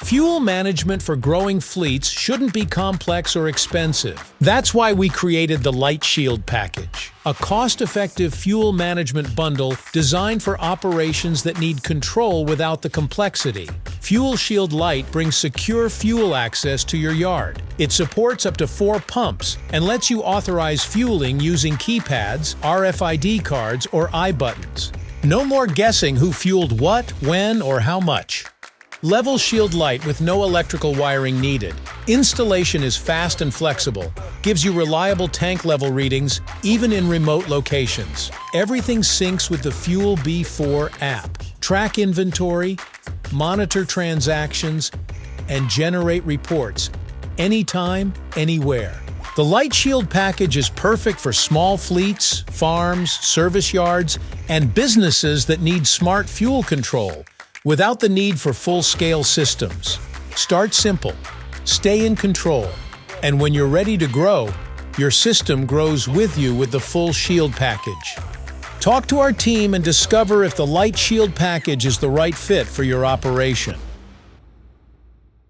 Fuel management for growing fleets shouldn't be complex or expensive. That's why we created the LiteShield Package, a cost-effective fuel management bundle designed for operations that need control without the complexity. FuelShield Lite brings secure fuel access to your yard. It supports up to 4 pumps and lets you authorize fueling using keypads, RFID cards, or iButtons. No more guessing who fueled what, when, or how much. LevelShield Lite with no electrical wiring needed. Installation is fast and flexible, gives you reliable tank level readings even in remote locations. Everything syncs with the FuelB4 app. Track inventory, monitor transactions, and generate reports anytime, anywhere. The LiteShield package is perfect for small fleets, farms, service yards, and businesses that need smart fuel control without the need for full-scale systems. Start simple, stay in control, and when you're ready to grow, your system grows with you with the FuelShield package. Talk to our team and discover if the LiteShield package is the right fit for your operation.